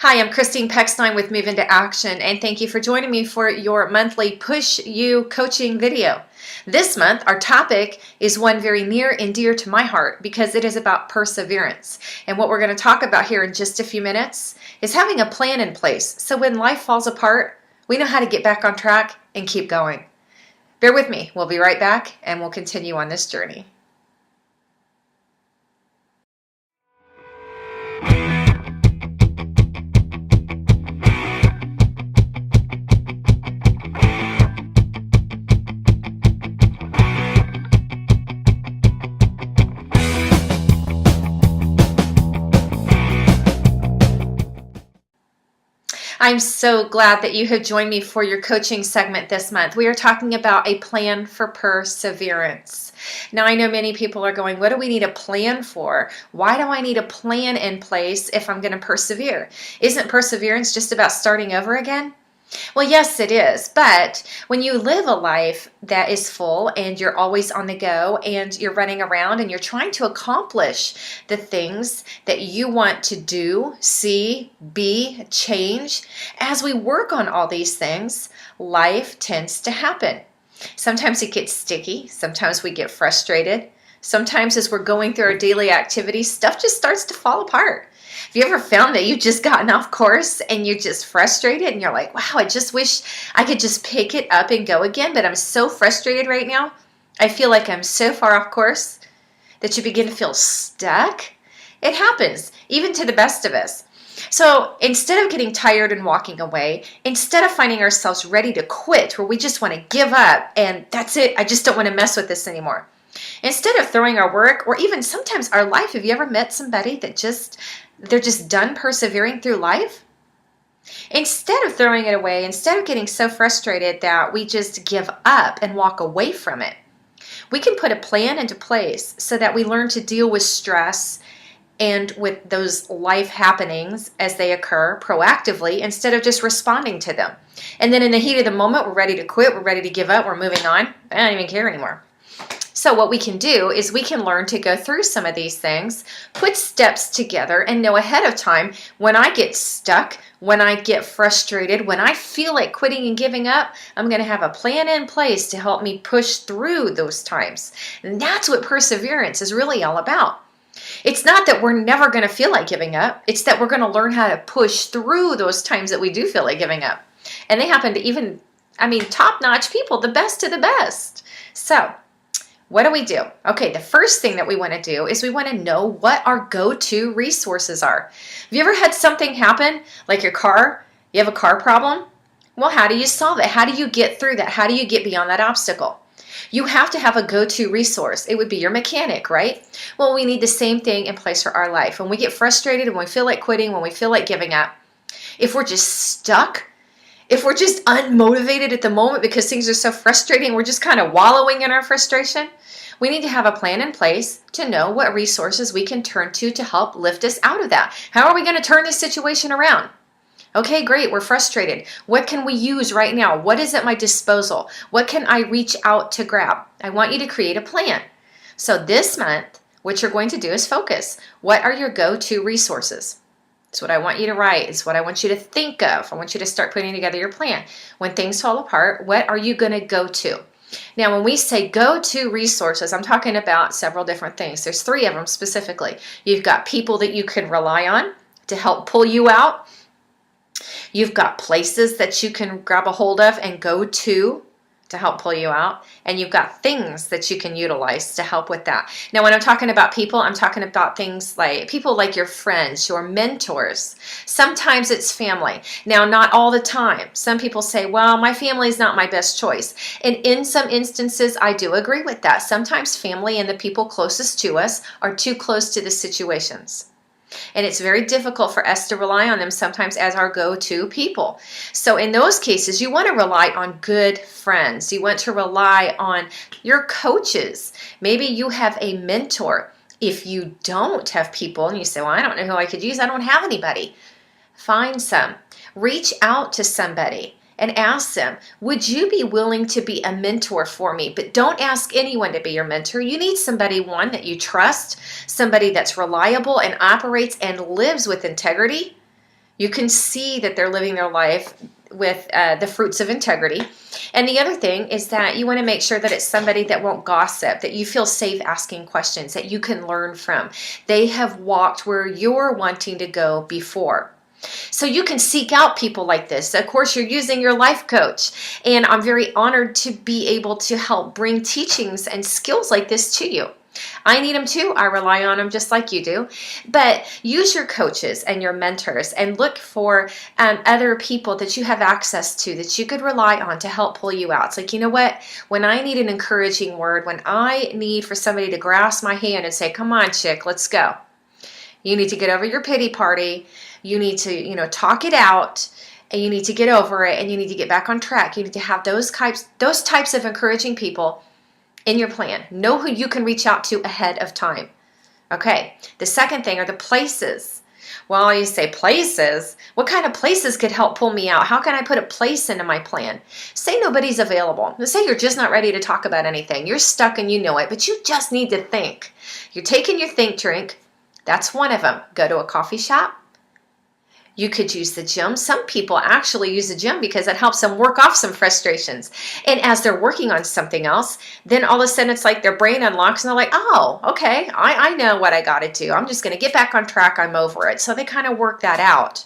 Hi, I'm Pechstein with Move Into Action, and thank you for joining me for your monthly Push You coaching video. This month, our topic is one very near and dear to my heart because it is about perseverance. And what we're going to talk about here in just a few minutes is having a plan in place so when life falls apart, we know how to get back on track and keep going. Bear with me. We'll be right back, and we'll continue on this journey. I'm so glad that you have joined me for your coaching segment this month. We are talking about a plan for perseverance. Now, I know many people are going, what do we need a plan for? Why do I need a plan in place if I'm going to persevere? Isn't perseverance just about starting over again? Well, yes, it is. But when you live a life that is full and you're always on the go and you're running around and you're trying to accomplish the things that you want to do, see, be, change, as we work on all these things, life tends to happen. Sometimes it gets sticky. Sometimes we get frustrated. Sometimes as we're going through our daily activities, stuff just starts to fall apart. Have you ever found that you've just gotten off course and you're just frustrated and you're like, wow, I just wish I could just pick it up and go again, but I'm so frustrated right now. I feel like I'm so far off course that you begin to feel stuck. It happens, even to the best of us. So instead of getting tired and walking away, instead of finding ourselves ready to quit, where we just want to give up and that's it, I just don't want to mess with this anymore. Instead of throwing our work or even sometimes our life, have you ever met somebody that they're just done persevering through life? Instead of throwing it away, instead of getting so frustrated that we just give up and walk away from it, we can put a plan into place so that we learn to deal with stress and with those life happenings as they occur proactively instead of just responding to them. And then in the heat of the moment, we're ready to quit, we're ready to give up, we're moving on. I don't even care anymore. So what we can do is we can learn to go through some of these things, put steps together, and know ahead of time when I get stuck, when I get frustrated, when I feel like quitting and giving up, I'm going to have a plan in place to help me push through those times. And that's what perseverance is really all about. It's not that we're never going to feel like giving up. It's that we're going to learn how to push through those times that we do feel like giving up. And they happen to even, top-notch people, the best of the best. So what do? Okay, the first thing that we want to do is we want to know what our go-to resources are. Have you ever had something happen, like your car? You have a car problem? Well, how do you solve it? How do you get through that? How do you get beyond that obstacle? You have to have a go-to resource. It would be your mechanic, right? Well, we need the same thing in place for our life. When we get frustrated, when we feel like quitting, when we feel like giving up, if we're just stuck, if we're just unmotivated at the moment because things are so frustrating, we're just kind of wallowing in our frustration, we need to have a plan in place to know what resources we can turn to help lift us out of that. How are we going to turn this situation around? Okay, great, we're frustrated. What can we use right now? What is at my disposal? What can I reach out to grab? I want you to create a plan. So this month, what you're going to do is focus. What are your go-to resources? It's what I want you to write. It's what I want you to think of. I want you to start putting together your plan. When things fall apart, what are you going to go to? Now, when we say go-to resources, I'm talking about several different things. There's 3 of them specifically. You've got people that you can rely on to help pull you out. You've got places that you can grab a hold of and go to help pull you out. And you've got things that you can utilize to help with that. Now, when I'm talking about people, I'm talking about things like people like your friends, your mentors. Sometimes it's family. Now, not all the time. Some people say, well, my family is not my best choice. And in some instances, I do agree with that. Sometimes family and the people closest to us are too close to the situations. And it's very difficult for us to rely on them sometimes as our go-to people. So in those cases, you want to rely on good friends. You want to rely on your coaches. Maybe you have a mentor. If you don't have people and you say, well, I don't know who I could use, I don't have anybody, find some. Reach out to somebody and ask them, would you be willing to be a mentor for me? But don't ask anyone to be your mentor. You need somebody, one, that you trust, somebody that's reliable and operates and lives with integrity. You can see that they're living their life with the fruits of integrity. And the other thing is that you want to make sure that it's somebody that won't gossip, that you feel safe asking questions, that you can learn from. They have walked where you're wanting to go before. So you can seek out people like this. Of course, you're using your life coach, and I'm very honored to be able to help bring teachings and skills like this to you. I need them too. I rely on them just like you do. But use your coaches and your mentors and look for other people that you have access to that you could rely on to help pull you out. It's like, you know what? When I need an encouraging word, when I need for somebody to grasp my hand and say, come on, chick, let's go. You need to get over your pity party. You need to, talk it out, and you need to get over it, and you need to get back on track. You need to have those types of encouraging people in your plan. Know who you can reach out to ahead of time. Okay, the second thing are the places. Well, you say places. What kind of places could help pull me out? How can I put a place into my plan? Say nobody's available. Say you're just not ready to talk about anything. You're stuck and you know it, but you just need to think. You're taking your think drink. That's one of them. Go to a coffee shop. You could use the gym. Some people actually use the gym because it helps them work off some frustrations. And as they're working on something else, then all of a sudden it's like their brain unlocks and they're like, oh, okay, I know what I got to do. I'm just going to get back on track. I'm over it. So they kind of work that out.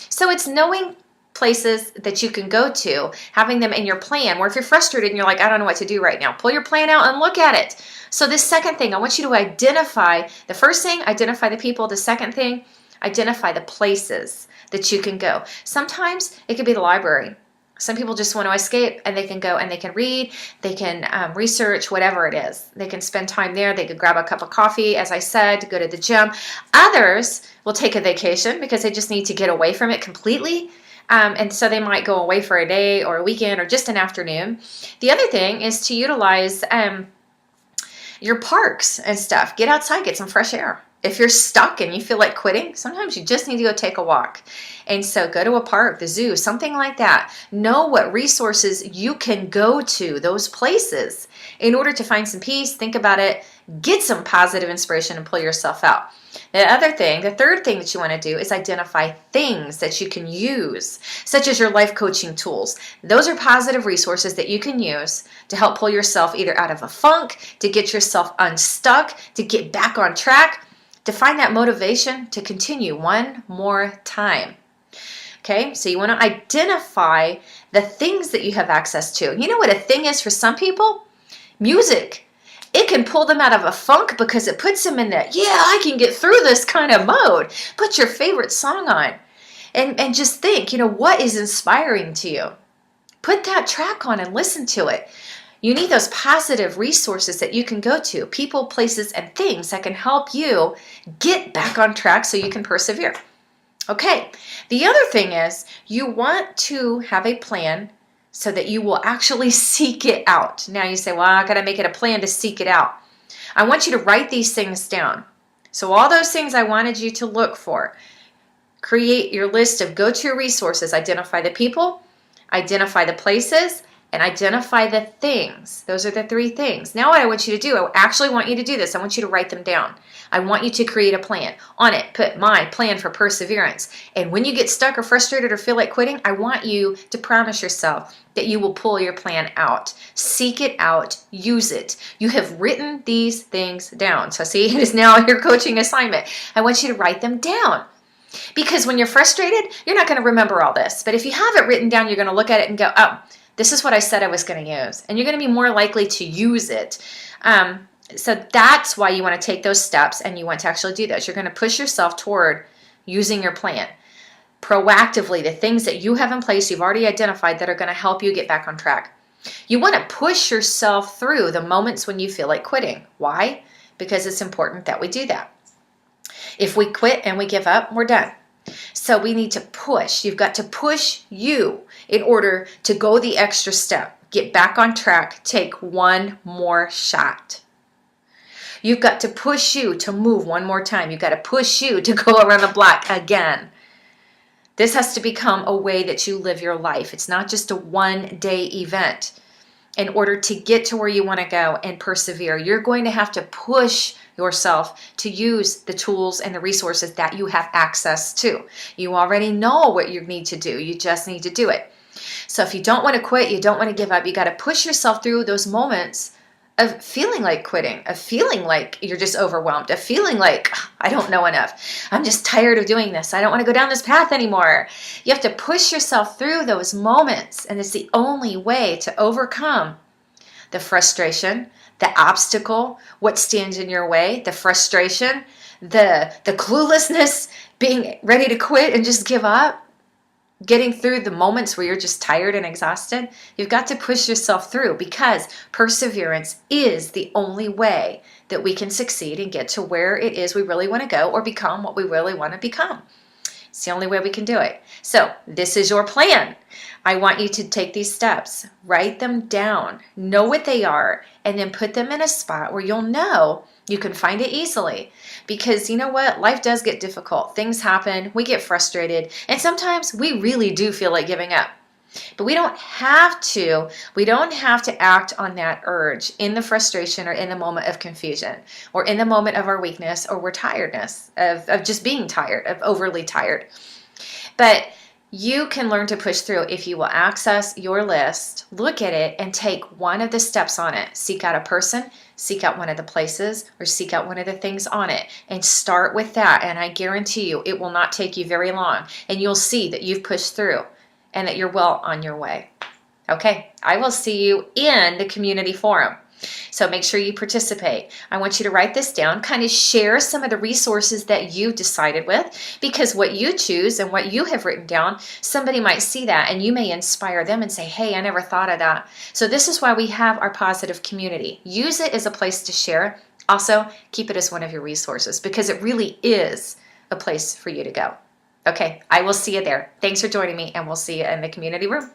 So it's knowing places that you can go to, having them in your plan, where if you're frustrated and you're like, I don't know what to do right now, pull your plan out and look at it. So this second thing, I want you to identify, the first thing, identify the people. The second thing, identify the places that you can go. Sometimes it could be the library. Some people just want to escape and they can go and they can read, they can research, whatever it is. They can spend time there. They could grab a cup of coffee, as I said, go to the gym. Others will take a vacation because they just need to get away from it completely. And so they might go away for a day or a weekend or just an afternoon. The other thing is to utilize your parks and stuff. Get outside, get some fresh air. If you're stuck and you feel like quitting, sometimes you just need to go take a walk. And so go to a park, the zoo, something like that. Know what resources you can go to, those places, in order to find some peace. Think about it, get some positive inspiration and pull yourself out. The third thing that you want to do is identify things that you can use, such as your life coaching tools. Those are positive resources that you can use to help pull yourself either out of a funk, to get yourself unstuck, to get back on track, to find that motivation to continue one more time. Okay, so you want to identify the things that you have access to. You know what a thing is for some people? Music. It can pull them out of a funk because it puts them in that, I can get through this kind of mode. Put your favorite song on and just think, what is inspiring to you? Put that track on and listen to it. You need those positive resources that you can go to, people, places, and things that can help you get back on track so you can persevere. Okay, the other thing is you want to have a plan so that you will actually seek it out. Now you say, well, I got to make it a plan to seek it out. I want you to write these things down. So all those things I wanted you to look for, create your list of go-to resources, identify the people, identify the places, and identify the things. Those are the three things. Now what I want you to do, I actually want you to do this. I want you to write them down. I want you to create a plan. On it, put my plan for perseverance. And when you get stuck or frustrated or feel like quitting, I want you to promise yourself that you will pull your plan out. Seek it out. Use it. You have written these things down. So see, it is now your coaching assignment. I want you to write them down. Because when you're frustrated, you're not going to remember all this. But if you have it written down, you're going to look at it and go, oh, this is what I said I was going to use. And you're going to be more likely to use it. So that's why you want to take those steps and you want to actually do those. You're going to push yourself toward using your plan. Proactively, the things that you have in place, you've already identified that are going to help you get back on track. You want to push yourself through the moments when you feel like quitting. Why? Because it's important that we do that. If we quit and we give up, we're done. So we need to push. You've got to push you in order to go the extra step. Get back on track. Take one more shot. You've got to push you to move one more time. You've got to push you to go around the block again. This has to become a way that you live your life. It's not just a one-day event. In order to get to where you want to go and persevere, you're going to have to push yourself to use the tools and the resources that you have access to. You already know what you need to do. You just need to do it. So if you don't want to quit, you don't want to give up, you got to push yourself through those moments of feeling like quitting, of feeling like you're just overwhelmed, of feeling like I don't know enough. I'm just tired of doing this. I don't want to go down this path anymore. You have to push yourself through those moments, and it's the only way to overcome the frustration, the obstacle, what stands in your way, the frustration, the cluelessness, being ready to quit and just give up. Getting through the moments where you're just tired and exhausted, you've got to push yourself through, because perseverance is the only way that we can succeed and get to where it is we really want to go, or become what we really want to become. It's the only way we can do it. So this is your plan. I want you to take these steps, write them down, know what they are, and then put them in a spot where you'll know you can find it easily. Because you know what? Life does get difficult. Things happen. We get frustrated. And sometimes we really do feel like giving up. But we don't have to. We don't have to act on that urge in the frustration, or in the moment of confusion, or in the moment of our weakness, or our tiredness, of just being tired, of overly tired. But you can learn to push through if you will access your list, look at it, and take one of the steps on it. Seek out a person, seek out one of the places, or seek out one of the things on it, and start with that. And I guarantee you, it will not take you very long, and you'll see that you've pushed through and that you're well on your way. Okay, I will see you in the community forum. So make sure you participate. I want you to write this down, kind of share some of the resources that you decided with, because what you choose and what you have written down, somebody might see that and you may inspire them and say, hey, I never thought of that. So this is why we have our positive community. Use it as a place to share. Also, keep it as one of your resources, because it really is a place for you to go. Okay, I will see you there. Thanks for joining me, and we'll see you in the community room.